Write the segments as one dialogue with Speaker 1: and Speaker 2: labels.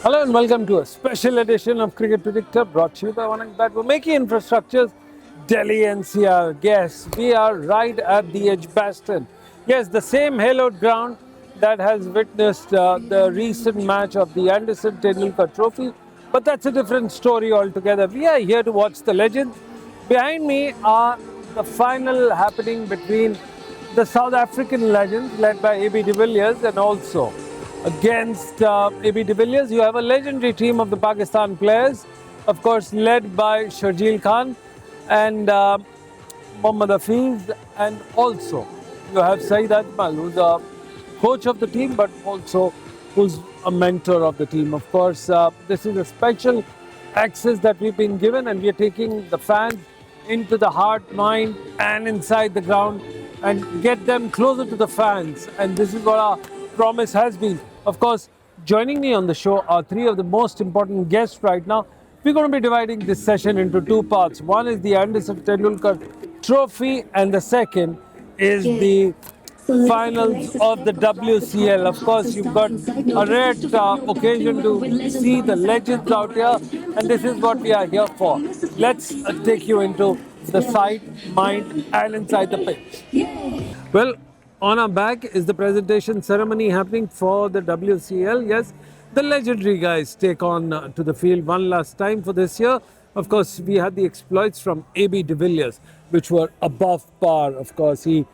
Speaker 1: Hello and welcome to a special edition of Cricket Predictor brought to you by one of that will make infrastructures, Delhi NCR. Yes, we are right at the Edgbaston. Yes, the same hallowed ground that has witnessed the recent match of the Anderson Tendulkar Trophy, but that's a different story altogether. We are here to watch the legends. Behind me are the final happening between the South African legends led by AB de Villiers and also against AB de Villiers, you have a legendary team of the Pakistan players, of course, led by Sharjeel Khan and Mohammad Hafiz, and also you have Saeed Ajmal, who's a coach of the team, but also who's a mentor of the team. Of course, this is a special access that we've been given, and we're taking the fans into the heart, mind, and inside the ground and get them closer to the fans. And this is what our promise has been. Of course, joining me on the show are three of the most important guests right now. We're going to be dividing this session into two parts. One is the Anderson Tendulkar Trophy, and the second is the finals of the WCL. Of course, you've got a rare occasion to see the legends out here, and this is what we are here for. Let's take you into the side, mind, and inside the pitch. Well, on our back is the presentation ceremony happening for the WCL. Yes, the legendary guys take on to the field one last time for this year. Of course, we had the exploits from AB de Villiers, which were above par. Of course, he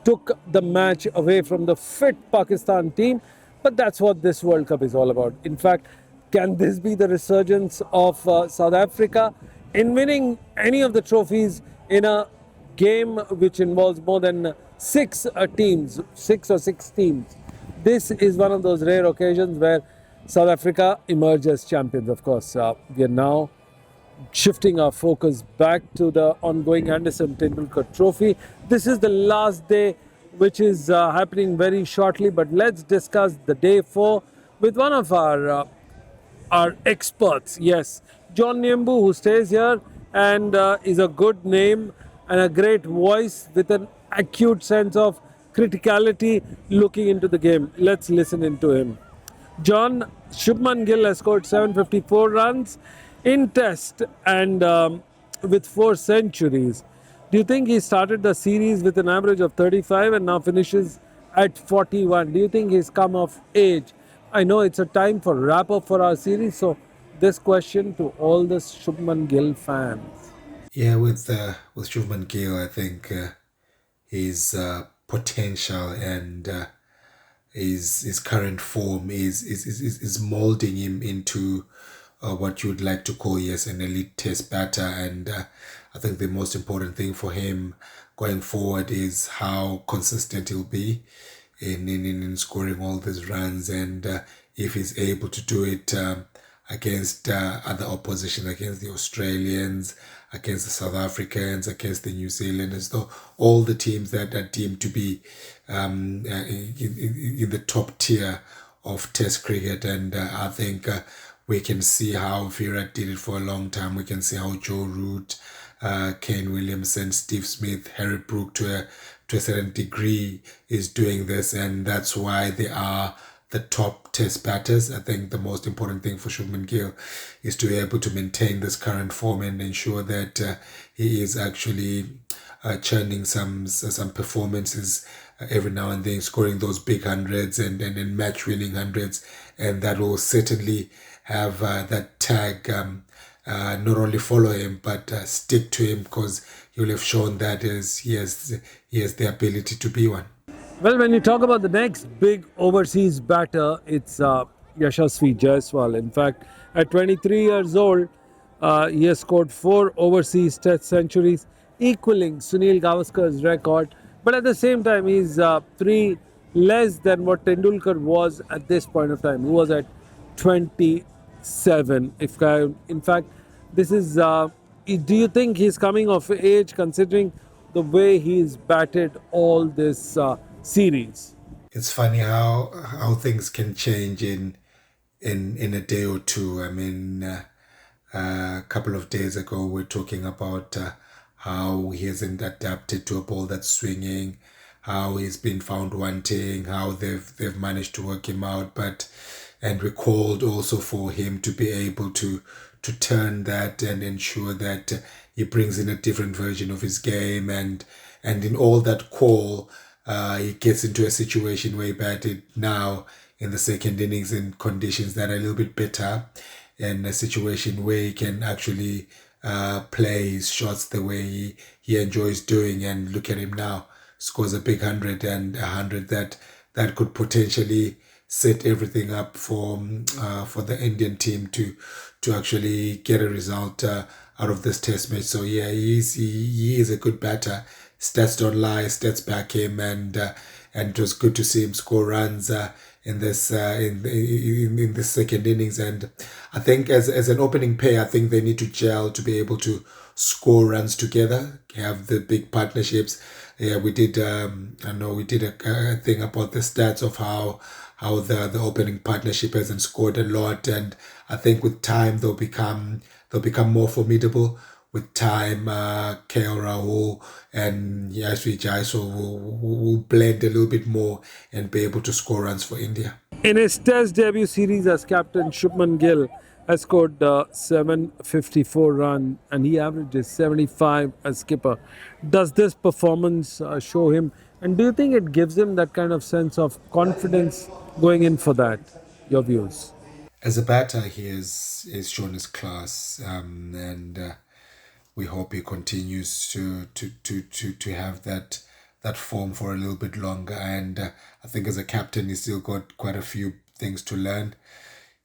Speaker 1: took the match away from the fit Pakistan team, but that's what this World Cup is all about. In fact, can this be the resurgence of South Africa in winning any of the trophies in a game which involves more than six teams, six teams? This is one of those rare occasions where South Africa emerge as champions. Of course, we are now shifting our focus back to the ongoing Anderson Tendulkar Trophy. This is the last day, which is happening very shortly. But let's discuss the day four with one of our experts. Yes, John Niembu, who stays here and is a good name and a great voice with an acute sense of criticality looking into the game. Let's listen into him. John, Shubman Gill has scored 754 runs in Test and with 4 centuries. Do you think he started the series with an average of 35 and now finishes at 41? Do you think he's come of age? I know it's a time for wrap up for our series, so this question to all the Shubman Gill fans.
Speaker 2: Yeah, with Shubman Gill, I think his potential and his current form is molding him into what you would like to call, yes, an elite test batter. And I think the most important thing for him going forward is how consistent he'll be in scoring all these runs, and if he's able to do it against other opposition, against the Australians, against the South Africans, against the New Zealanders, though all the teams that are deemed to be in the top tier of Test cricket. And I think we can see how Virat did it for a long time. We can see how Joe Root, Kane Williamson, Steve Smith, Harry Brook to a certain degree is doing this, and that's why they are the top test batters. I think the most important thing for Shubman Gill is to be able to maintain this current form and ensure that he is actually churning some performances every now and then, scoring those big hundreds and match winning hundreds, and that will certainly have that tag not only follow him but stick to him, because he'll have shown that he has the ability to be one.
Speaker 1: Well, when you talk about the next big overseas batter, it's Yashasvi Jaiswal. In fact, at 23 years old, he has scored 4 overseas Test centuries, equaling Sunil Gavaskar's record. But at the same time, he's 3 less than what Tendulkar was at this point of time. He was at 27. In fact, this is. Do you think he's coming of age, considering the way he's batted all this series?
Speaker 2: It's funny how things can change in a day or two. I mean, a couple of days ago, we're talking about how he hasn't adapted to a ball that's swinging, how he's been found wanting, how they've managed to work him out. But and we called also for him to be able to turn that and ensure that he brings in a different version of his game, and in all that call, he gets into a situation where he batted now in the second innings in conditions that are a little bit better, in a situation where he can actually play his shots the way he enjoys doing. And look at him now, scores a big 100, and a 100 that could potentially set everything up for the Indian team to actually get a result out of this test match. So yeah, he is a good batter. Stats don't lie, stats back him, and it was good to see him score runs in this in the second innings. And I think as an opening pair, I think they need to gel to be able to score runs together, have the big partnerships. Yeah, we did. I know we did a thing about the stats of how the opening partnership hasn't scored a lot, and I think with time they'll become more formidable. With time, KL Rahul and Yashasvi Jaiswal will blend a little bit more and be able to score runs for India.
Speaker 1: In his Test debut series as captain, Shubman Gill has scored 754 runs and he averages 75 as skipper. Does this performance show him, and do you think it gives him that kind of sense of confidence going in for that? Your views?
Speaker 2: As a batter, he has shown his class, and we hope he continues to have that form for a little bit longer. And I think as a captain, he's still got quite a few things to learn.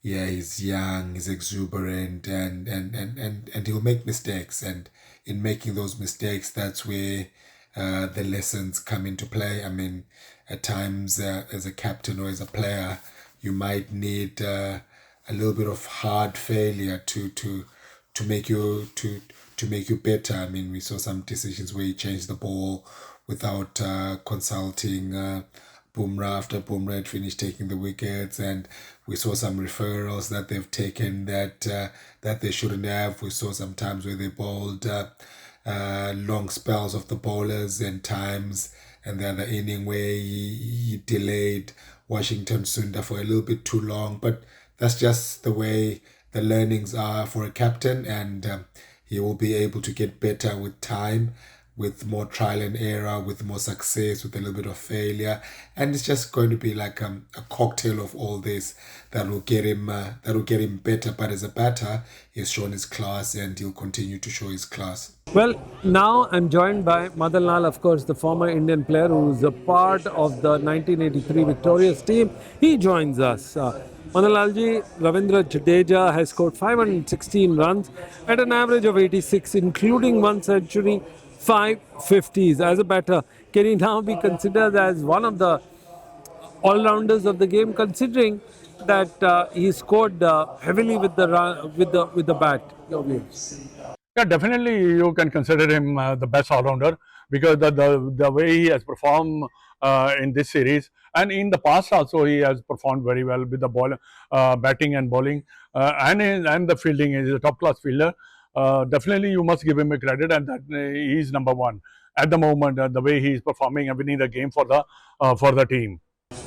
Speaker 2: Yeah, he's young, he's exuberant, and he'll make mistakes. And in making those mistakes, that's where the lessons come into play. I mean, at times, as a captain or as a player, you might need a little bit of hard failure to make you better. I mean, we saw some decisions where he changed the ball without consulting Bumrah after Bumrah had finished taking the wickets, and we saw some referrals that they've taken that they shouldn't have. We saw some times where they bowled long spells of the bowlers, and times and the other inning where he delayed Washington Sundar for a little bit too long. But that's just the way the learnings are for a captain, and he will be able to get better with time, with more trial and error, with more success, with a little bit of failure, and it's just going to be like a cocktail of all this that will get him better. But as a batter, he's shown his class, and he'll continue to show his class.
Speaker 1: Well, now I'm joined by Madan Lal, of course, the former Indian player who's a part of the 1983 victorious team. He joins us. Madan Lalji, Ravindra Jadeja has scored 516 runs at an average of 86, including one century, 550s. As a batter, can he now be considered as one of the all-rounders of the game, considering that he scored heavily with the bat? Your views?
Speaker 3: Yeah, definitely you can consider him the best all-rounder because the way he has performed in this series and in the past also he has performed very well with the ball, batting and bowling, and the fielding. He is a top-class fielder. Definitely you must give him a credit, and that he is number one at the moment. The way he is performing and winning the game for the team.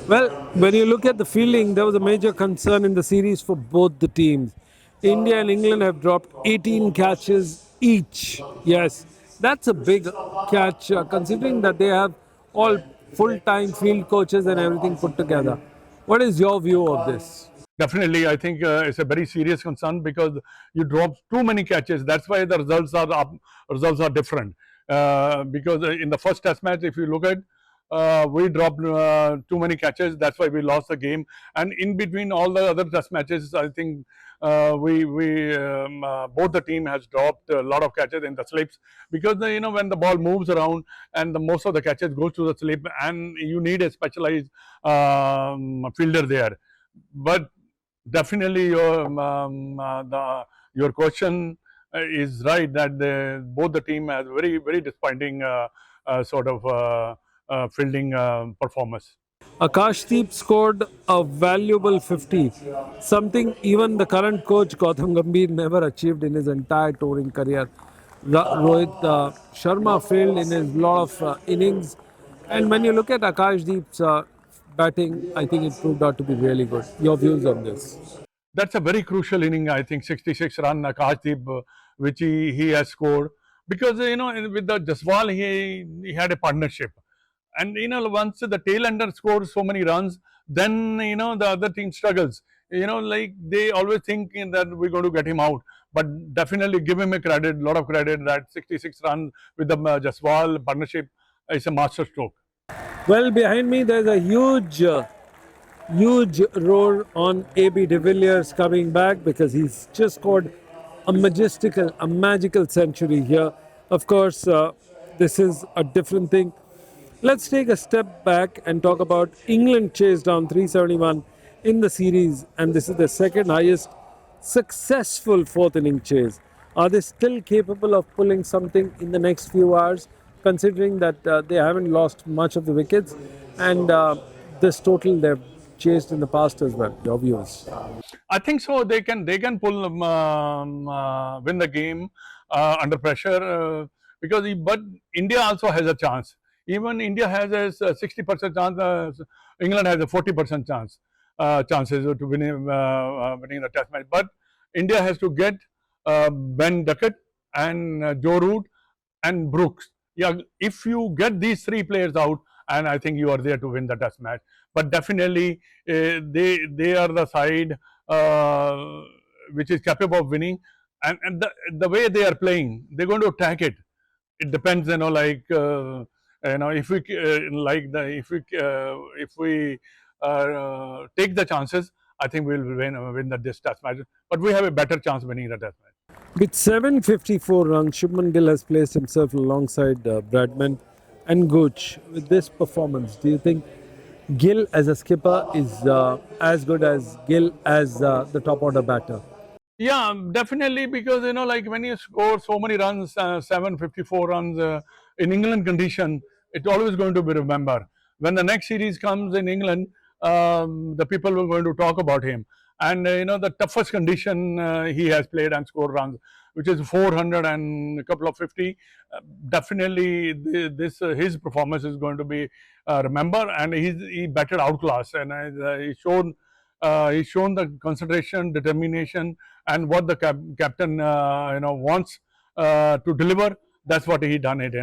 Speaker 1: Well, when you look at the fielding, there was a major concern in the series for both the teams. India and England have dropped 18 catches each. Yes, that's a big catch, considering that they have all full-time field coaches and everything put together. What is your view of this?
Speaker 3: Definitely, I think it's a very serious concern because you drop too many catches. That's why the results are up, results are different. Because in the first Test match, if you look at, we dropped too many catches. That's why we lost the game. And in between all the other Test matches, I think we both the team has dropped a lot of catches in the slips because when the ball moves around and most of the catches goes to the slip, and you need a specialized fielder there. But definitely your question is right that both the team has very disappointing sort of fielding performance.
Speaker 1: Akashdeep scored a valuable 50, something even the current coach Gautam Gambhir never achieved in his entire touring career. Rohit Sharma failed in his lot of innings, and when you look at Akashdeep's batting, I think it proved out to be really good. Your views on this?
Speaker 3: That's a very crucial inning, I think, 66 run Akashdeep, which he has scored. Because, with the Jaiswal, he had a partnership. And, once the tail ender scores so many runs, then, the other team struggles. Like they always think that we're going to get him out. But definitely give him a lot of credit that 66 runs with the Jaiswal partnership is a master stroke.
Speaker 1: Well, behind me there's a huge roar on AB de Villiers coming back because he's just scored a magical century here. Of course, this is a different thing. Let's take a step back and talk about England chased down 371 in the series, and this is the second highest successful fourth inning chase. Are they still capable of pulling something in the next few hours, considering that they haven't lost much of the wickets and this total they've chased in the past as well? Your views?
Speaker 3: I think so. They can pull win the game under pressure but India also has a chance. Even India has a 60% chance. England has a 40% chances to winning the test match. But India has to get Ben Duckett and Joe Root and Brooks. Yeah, if you get these three players out, and I think you are there to win the test match. But definitely, they are the side which is capable of winning, and the way they are playing, they're going to attack it. It depends, if we if we take the chances, I think we'll win this test match. But we have a better chance winning the test match.
Speaker 1: With 754 runs, Shubman Gill has placed himself alongside Bradman and Gooch. With this performance, do you think Gill as a skipper is as good as Gill as the top order batter?
Speaker 3: Yeah, definitely, because when you score so many runs, 754 runs in England condition, it's always going to be remembered. When the next series comes in England, the people are going to talk about him. And the toughest condition he has played and scored runs, which is 400 and a couple of 50. Definitely, his performance is going to be remembered, and he batted outclass, and he's shown the concentration, determination, and what the captain wants to deliver. That's what he done it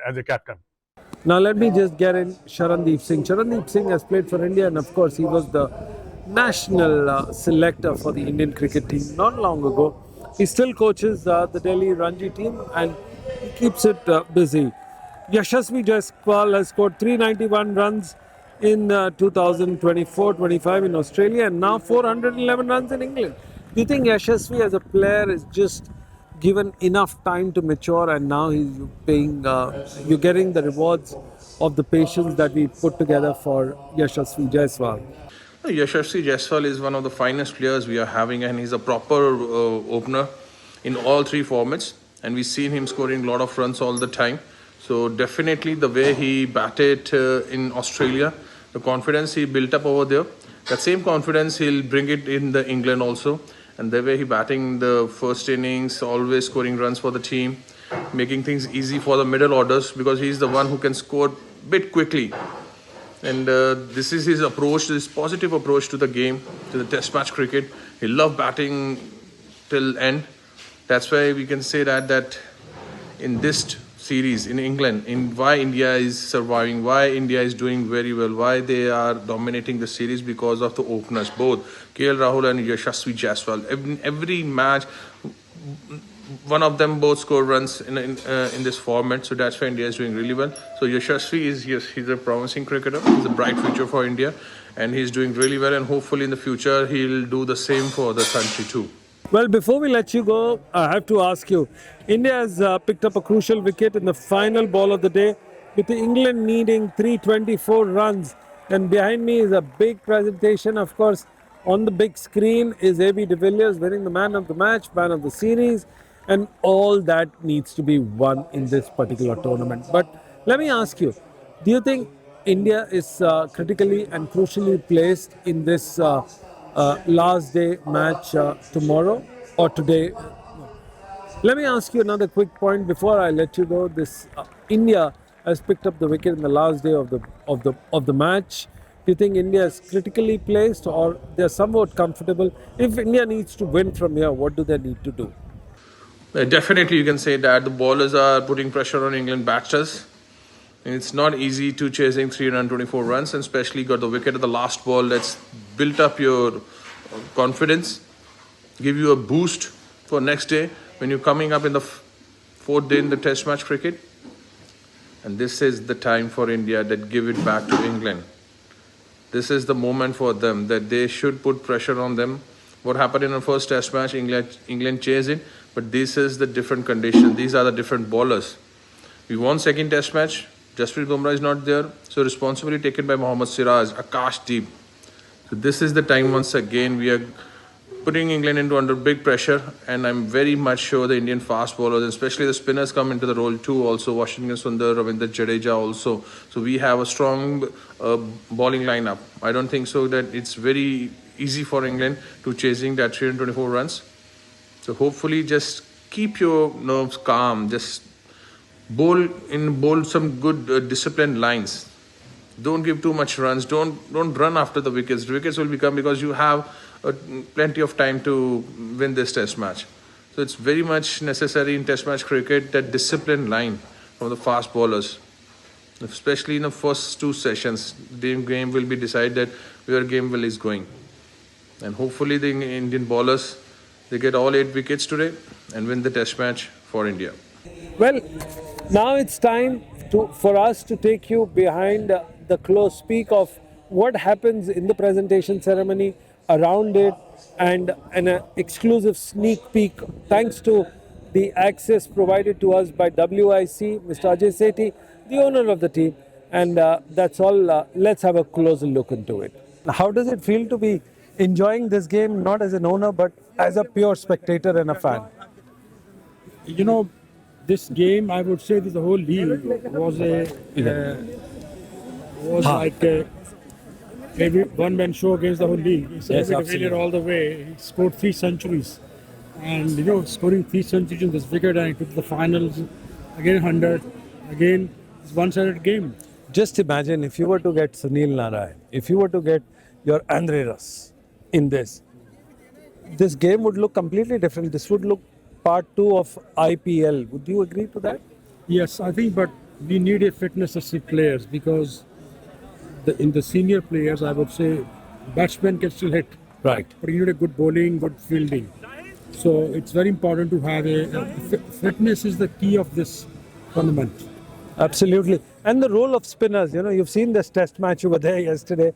Speaker 3: as a captain.
Speaker 1: Now let me just get in Charandeep Singh. Charandeep Singh has played for India, and of course he was the national selector for the Indian cricket team not long ago. He still coaches the Delhi Ranji team and he keeps it busy. Yashasvi Jaiswal has scored 391 runs in 2024-25 in Australia and now 411 runs in England. Do you think Yashasvi as a player is just given enough time to mature and now he's paying, you're getting the rewards of the patience that we put together for Yashasvi Jaiswal?
Speaker 4: Yashasvi Jaiswal is one of the finest players we are having, and he's a proper opener in all three formats, and we've seen him scoring a lot of runs all the time. So definitely the way he batted in Australia, the confidence he built up over there, that same confidence he'll bring it in the England also. And the way he batting the first innings, always scoring runs for the team, making things easy for the middle orders, because he's the one who can score a bit quickly. And this is his approach, this positive approach to the game, to the test match cricket. He loved batting till end. That's why we can say that in this series in England, in why India is surviving, why India is doing very well, why they are dominating the series, because of the openers, both KL Rahul and Yashasvi Jaiswal. Every match, one of them both score runs in this format, so that's why India is doing really well. So Yashasvi he's a promising cricketer. He's a bright future for India, and he's doing really well. And hopefully in the future he'll do the same for the country too.
Speaker 1: Well, before we let you go, I have to ask you, India has picked up a crucial wicket in the final ball of the day, with England needing 324 runs. And behind me is a big presentation. Of course, on the big screen is AB de Villiers winning the man of the match, man of the series, and all that needs to be won in this particular tournament. But let me ask you, do you think India is critically and crucially placed in this last day match tomorrow or today? Let me ask you another quick point before I let you go. This India has picked up the wicket in the last day of the match. Do you think India is critically placed, or they're somewhat comfortable? If India needs to win from here, what do they need to do?
Speaker 4: Definitely, you can say that the bowlers are putting pressure on England batters. And it's not easy to chasing 324 runs, and especially got the wicket at the last ball. That's built up your confidence, give you a boost for next day when you're coming up in the fourth day in the Test match cricket. And this is the time for India that give it back to England. This is the moment for them that they should put pressure on them. What happened in the first Test match, England chased it, but this is the different condition. These are the different bowlers. We won second Test match. Jasprit Bumrah is not there, so responsibility taken by Mohammad Siraj, Akash Deep. So this is the time once again we are putting England into under big pressure, and I'm very much sure the Indian fast bowlers, especially the spinners, come into the role too. Also, Washington Sundar, Ravindra Jadeja also. So we have a strong bowling lineup. I don't think so that it's very easy for England to chasing that 324 runs. So hopefully, just keep your nerves calm. Just bowl some good disciplined lines. Don't give too much runs. Don't run after the wickets. The wickets will become because you have plenty of time to win this Test match. So it's very much necessary in Test match cricket that disciplined line from the fast bowlers, especially in the first two sessions. The game will be decided where game will is going, and hopefully the Indian bowlers they get all 8 wickets today and win the Test match for India.
Speaker 1: Well, now it's time for us to take you behind the close speak of what happens in the presentation ceremony, around it, and an exclusive sneak peek thanks to the access provided to us by WIC, Mr. Ajay Sethi, the owner of the team. And that's all. Let's have a closer look into it. How does it feel to be enjoying this game, not as an owner, but as a pure spectator and a fan?
Speaker 5: You know, this game, I would say that the whole league was like a one-man show against the whole league. He said all the way. He scored 3 centuries, and scoring 3 centuries in this wicket, and he took the finals again 100. Again, it's one-sided game.
Speaker 1: Just imagine if you were to get Sunil Narayan, if you were to get your Andre Russ in this game would look completely different. This would look part 2 of IPL. Would you agree to that?
Speaker 5: Yes, I think, but we need a fitness of players because in the senior players, I would say batsmen can still hit.
Speaker 1: Right.
Speaker 5: But you need a good bowling, good fielding. So it's very important to have fitness is the key of this tournament.
Speaker 1: Absolutely. And the role of spinners, you've seen this Test match over there yesterday.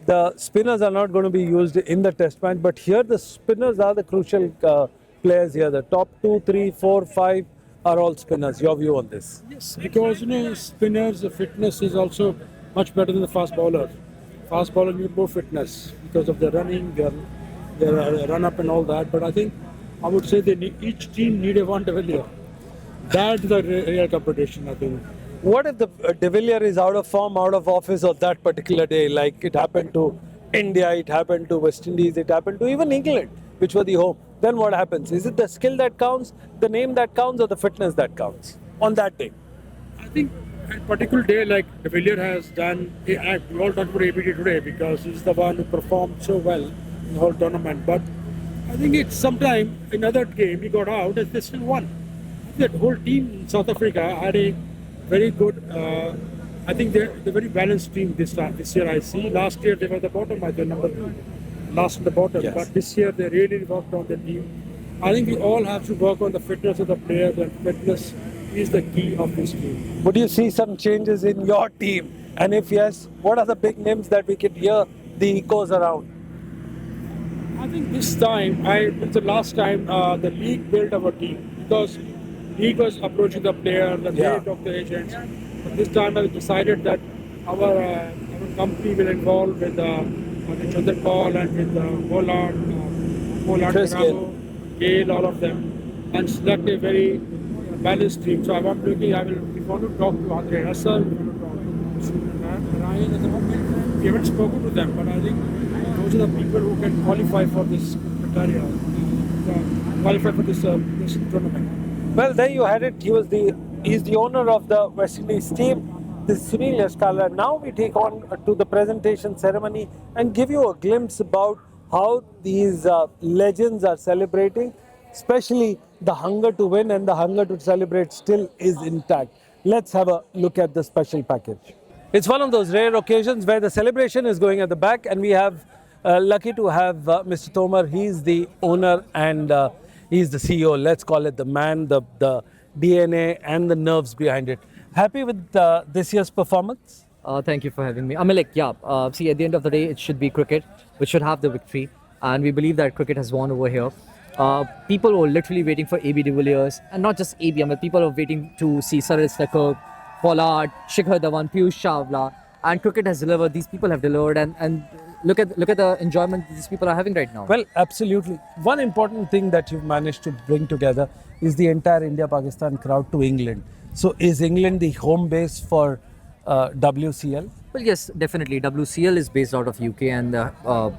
Speaker 1: The spinners are not going to be used in the Test match, but here the spinners are the crucial players here. The top 2, 3, 4, 5 are all spinners. Your view on this?
Speaker 5: Yes, because spinners, the fitness is also much better than the fast bowler. Fast bowler need more fitness because of their running, their run up and all that. But I think I would say each team need a one De Villiers. That's the real competition, I think.
Speaker 1: What if the De Villiers is out of form, out of office on that particular day, like it happened to India, it happened to West Indies, it happened to even England, which were the home? Then what happens? Is it the skill that counts, the name that counts, or the fitness that counts on that day?
Speaker 5: I think a particular day like De Villiers has done, we all talk about ABD today because he's the one who performed so well in the whole tournament. But I think it's sometime another game he got out and they still won. That whole team in South Africa had a very good, I think they're a very balanced team this year I see. Last year they were the bottom, I think number 2, last in the bottom.
Speaker 1: Yes.
Speaker 5: But this year they really worked on the team. I think we all have to work on the fitness of the players, and fitness is the key of this team.
Speaker 1: Would you see some changes in your team? And if yes, what are the big names that we can hear the echoes around?
Speaker 5: I think this time, it's the last time the league built our team because league was approaching the player, the rate of the agents. But this time I decided that our company will involve with Chandra Paul and with Pollard, Gill, all of them, and select a very balanced team. So we want to talk to Andre Russell, we want to talk to Shubman Ryan at the moment. We haven't spoken to them, but I think those are the people who can qualify for this criteria, qualify for this tournament.
Speaker 1: Well, there you had it. He was the He's the owner of the West Indies team. This is Sunil Yashkala. Now we take on to the presentation ceremony and give you a glimpse about how these legends are celebrating, especially the hunger to win and the hunger to celebrate still is intact. Let's have a look at the special package. It's one of those rare occasions where the celebration is going at the back, and we have lucky to have Mr. Tomar. He's the owner and he's the CEO. Let's call it the man, the DNA and the nerves behind it. Happy with this year's performance?
Speaker 6: Thank you for having me. See, at the end of the day, it should be cricket which should have the victory, and we believe that cricket has won over here. People were literally waiting for AB de Villiers, and not just AB. People are waiting to see Saril Stakar, Pollard, Shikhar Dhawan, Piyush Chawla, and cricket has delivered. These people have delivered, and look at the enjoyment these people are having right now.
Speaker 1: Well, absolutely. One important thing that you've managed to bring together is the entire India-Pakistan crowd to England. So is England the home base for WCL?
Speaker 6: Well, yes, definitely. WCL is based out of UK, and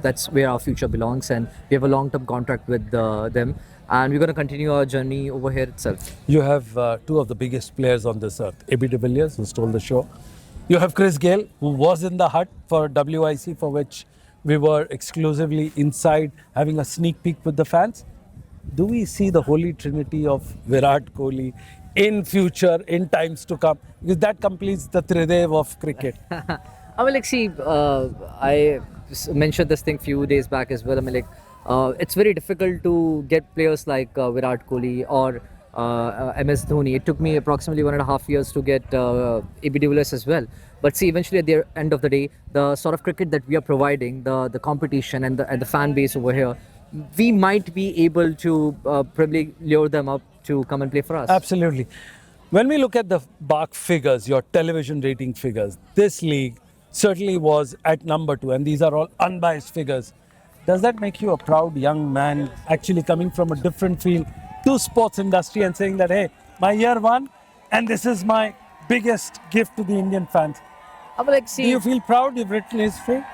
Speaker 6: that's where our future belongs. And we have a long-term contract with them, and we're going to continue our journey over here itself.
Speaker 1: You have two of the biggest players on this earth, AB de Villiers, who stole the show. You have Chris Gayle, who was in the hut for WIC, for which we were exclusively inside having a sneak peek with the fans. Do we see the holy trinity of Virat Kohli in future, in times to come? Because that completes the Tridev of cricket.
Speaker 6: I mentioned this thing few days back as well. It's very difficult to get players like Virat Kohli or MS Dhoni. It took me approximately 1.5 years to get AB de Villiers as well. But see, eventually at the end of the day, the sort of cricket that we are providing, the competition and the fan base over here, we might be able to probably lure them up to come and play for us.
Speaker 1: Absolutely. When we look at the BARC figures, your television rating figures, this league certainly was at number 2, and these are all unbiased figures. Does that make you a proud young man actually coming from a different field to sports industry and saying that, hey, my year 1 and this is my biggest gift to the Indian fans? Do you feel proud you've written history?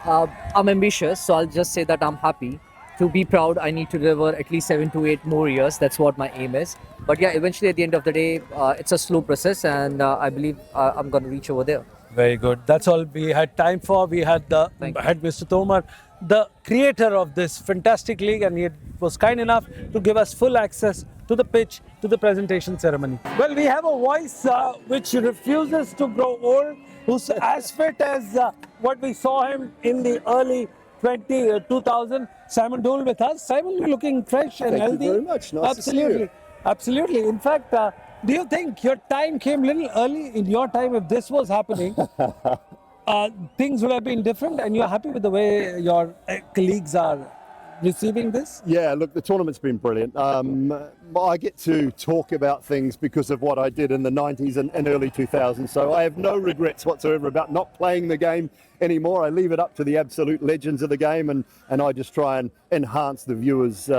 Speaker 6: I'm ambitious, so I'll just say that I'm happy. To be proud, I need to deliver at least 7 to 8 more years. That's what my aim is. But yeah, eventually at the end of the day, it's a slow process, and I believe I'm going to reach over there.
Speaker 1: Very good. That's all we had time for. We had Mr. Tomar, the creator of this fantastic league, and he was kind enough to give us full access to the pitch, to the presentation ceremony. Well, we have a voice which refuses to grow old, who's as fit as what we saw him in the early 2000. Simon Dole with us. Simon, you're looking fresh and healthy.
Speaker 7: Thank you very much. Nice to see you.
Speaker 1: Absolutely. In fact, do you think your time came a little early in your time? If this was happening, things would have been different, and you're happy with the way your colleagues are receiving this?
Speaker 7: Yeah, look, the tournament's been brilliant. I get to talk about things because of what I did in the 90s and early 2000s, so I have no regrets whatsoever about not playing the game anymore. I leave it up to the absolute legends of the game, and I just try and enhance the viewers'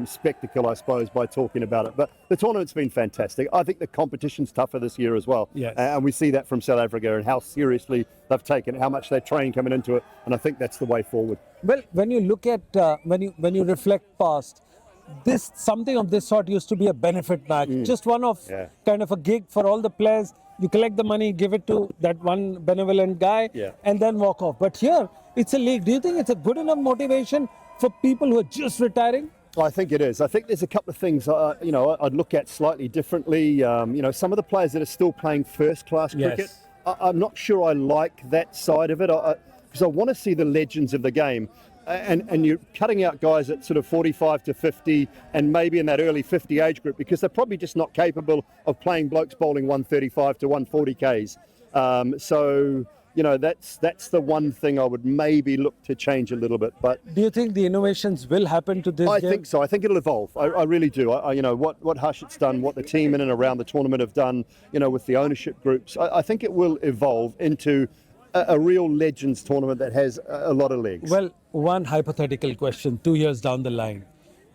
Speaker 7: spectacle, I suppose, by talking about it. But the tournament's been fantastic. I think the competition's tougher this year as well.
Speaker 1: Yes.
Speaker 7: And we see that from South Africa and how seriously they've taken it, how much they train coming into it, and I think that's the way forward.
Speaker 1: Well, when you look at, when you reflect past, something of this sort used to be a benefit match, just one of kind of a gig for all the players. You collect the money, give it to that one benevolent guy, and then walk off. But here, it's a league. Do you think it's a good enough motivation for people who are just retiring?
Speaker 7: I think it is. I think there's a couple of things, I'd look at slightly differently. Some of the players that are still playing first-class cricket, I'm not sure I like that side of it, because I want to see the legends of the game. And you're cutting out guys at sort of 45 to 50 and maybe in that early 50 age group because they're probably just not capable of playing blokes bowling 135 to 140 Ks. That's the one thing I would maybe look to change a little bit. But
Speaker 1: do you think the innovations will happen to this game?
Speaker 7: I think so. I think it'll evolve. I really do. What Harshit's done, what the team in and around the tournament have done, with the ownership groups, I think it will evolve into a real legends tournament that has a lot of legs.
Speaker 1: Well, one hypothetical question: 2 years down the line,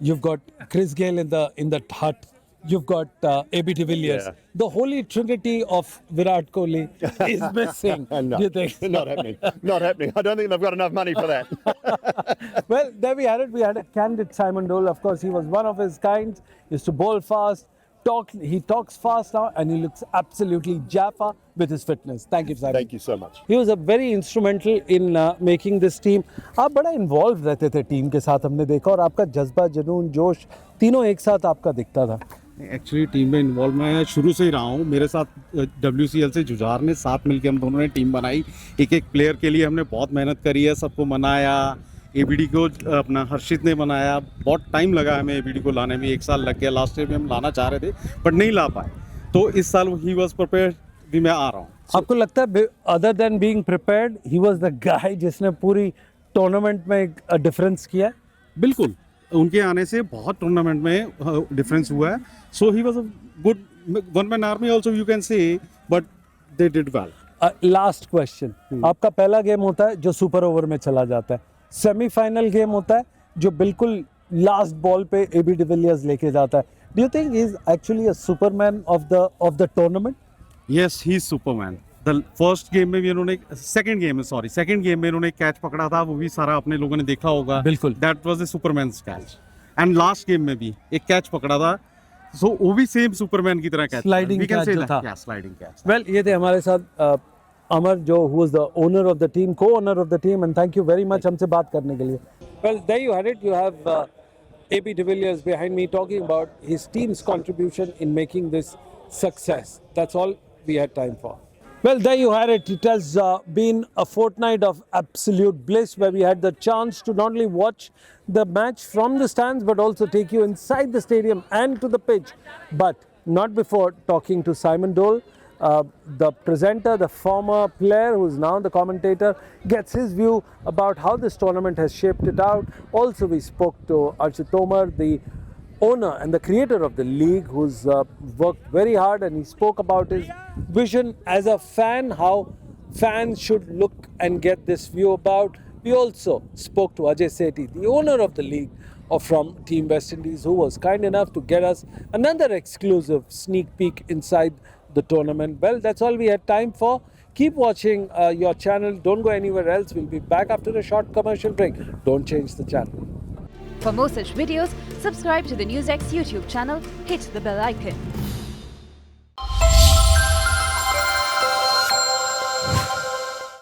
Speaker 1: you've got Chris Gayle in the hut. You've got AB de Villiers.
Speaker 7: Yeah.
Speaker 1: The holy trinity of Virat Kohli is missing.
Speaker 7: No,
Speaker 1: do you think?
Speaker 7: Not happening. Not happening. I don't think they've got enough money for that.
Speaker 1: Well, there we had it. We had a candid Simon Dole. Of course, he was one of his kind. Used to bowl fast, He talks fast now, and he looks absolutely jaffa with his fitness. Thank you, Simon.
Speaker 7: Thank you so much.
Speaker 1: He was a very instrumental in making this team. आप बड़ा involved रहते थे team के साथ, हमने देखा, और आपका जज्बा, जुनून, जोश तीनों एक साथ आपका दिखता था.
Speaker 8: एक्चुअली टीम में इन्वॉल्व मैं शुरू से ही रहा हूँ. मेरे साथ WCL से जुझार ने साथ मिलकर हम दोनों ने टीम बनाई. एक एक प्लेयर के लिए हमने बहुत मेहनत करी है, सबको मनाया. ABD को अपना हर्षित ने बनाया. बहुत टाइम लगा हमें ABD को लाने में, 1 साल लग गया. लास्ट ईयर में हम लाना चाह रहे थे बट नहीं ला पाए. तो इस साल ही वॉज प्रिपेयर्ड भी मैं आ रहा हूँ.
Speaker 1: आपको लगता है other than being prepared he was the guy जिसने पूरी टूर्नामेंट में एक डिफरेंस किया?
Speaker 8: बिल्कुल, उनके आने से बहुत टूर्नामेंट में डिफरेंस हुआ है. So he was a good one man army also you can say, but they did well.
Speaker 1: Last question, आपका पहला गेम होता है जो सुपर ओवर में चला जाता है, सेमीफाइनल गेम होता है जो बिल्कुल लास्ट बॉल पे AB डिविलियर्स लेके जाता है. Do you think he is actually a Superman of the tournament?
Speaker 8: Yes, he is Superman. The first game में भी इन्होंने सेकंड गेम में इन्होंने कैच पकड़ा था, वो भी सारा अपने लोगों ने देखा होगा.
Speaker 1: बिल्कुल,
Speaker 8: that was the superman's catch. And last game में भी एक कैच पकड़ा था, सो वो भी सेम सुपरमैन की तरह कैच,
Speaker 1: स्लाइडिंग कैच जो था.
Speaker 8: Sliding catch.
Speaker 1: वेल, ये थे हमारे साथ अमर, जो who is the owner of the team, co-owner of the team, and thank you very much हमसे बात करने के लिए. Well, there you had it. You have AB de Villiers behind me talking about his team's contribution in making this success. That's all we had time for. Well, there you had it. It has been a fortnight of absolute bliss where we had the chance to not only watch the match from the stands but also take you inside the stadium and to the pitch. But not before talking to Simon Dole, the presenter, the former player who is now the commentator, gets his view about how this tournament has shaped it out. Also, we spoke to Archit Tomar, the owner and the creator of the league, who's worked very hard, and he spoke about his vision as a fan, how fans should look and get this view about. We also spoke to Ajay Sethi, the owner of the league from Team West Indies, who was kind enough to get us another exclusive sneak peek inside the tournament. Well, that's all we had time for. Keep watching your channel. Don't go anywhere else. We'll be back after a short commercial break. Don't change the channel.
Speaker 9: For more such videos, subscribe to the Newsx YouTube channel, hit the bell icon.